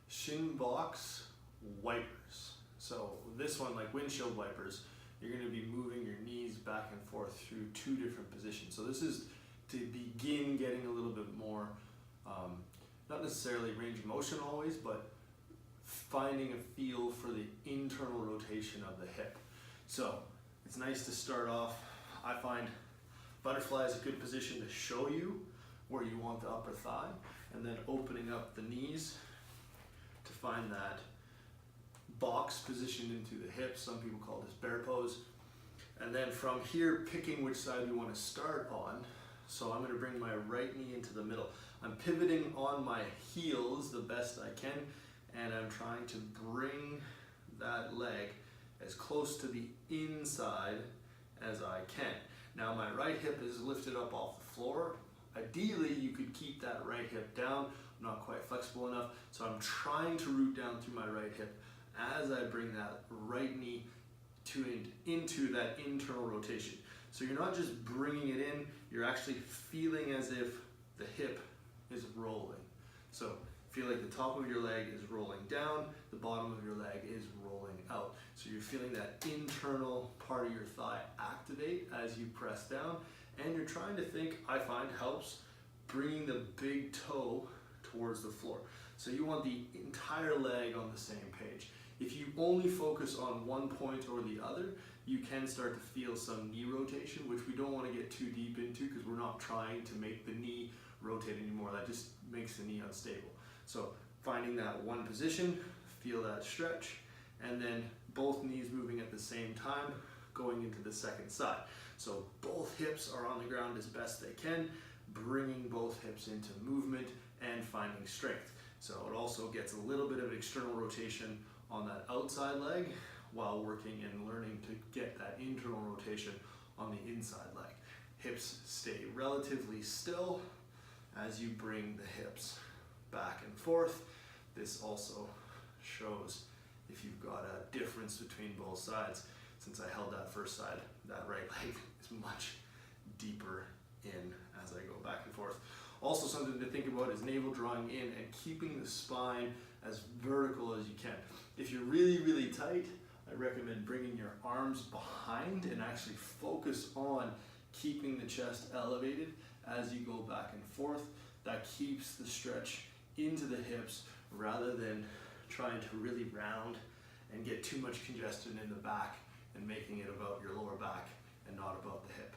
Shin box wipers. So this one, like windshield wipers, you're going to be moving your knees back and forth through two different positions. So this is to begin getting a little bit more, not necessarily range of motion always, but finding a feel for the internal rotation of the hip. So it's nice to start off. I find butterfly is a good position to show you where you want the upper thigh, and then opening up the knees to find that box positioned into the hips. Some people call this bear pose. And then from here, picking which side you want to start on. So I'm going to bring my right knee into the middle. I'm pivoting on my heels the best I can, and I'm trying to bring that leg as close to the inside as I can. Now my right hip is lifted up off the floor. Ideally, you could keep that right hip down. I'm not quite flexible enough, so I'm trying to root down through my right hip as I bring that right knee into that internal rotation. So you're not just bringing it in, you're actually feeling as if the hip is rolling. So feel like the top of your leg is rolling down, the bottom of your leg is rolling out. So you're feeling that internal part of your thigh activate as you press down, and you're trying to think, I find helps, bringing the big toe towards the floor. So you want the entire leg on the same page. If you only focus on one point or the other, you can start to feel some knee rotation, which we don't want to get too deep into because we're not trying to make the knee rotate anymore. That just makes the knee unstable. So finding that one position, feel that stretch, and then both knees moving at the same time, going into the second side. So both hips are on the ground as best they can, bringing both hips into movement and finding strength. So it also gets a little bit of external rotation on that outside leg while working and learning to get that internal rotation on the inside leg. Hips stay relatively still as you bring the hips back and forth. This also shows if you've got a difference between both sides. Since I held that first side, that right leg is much deeper in as I go back and forth. Also, something to think about is navel drawing in and keeping the spine as vertical as you can. If you're really, really tight, I recommend bringing your arms behind and actually focus on keeping the chest elevated as you go back and forth. That keeps the stretch into the hips rather than trying to really round and get too much congestion in the back and making it about your lower back and not about the hip.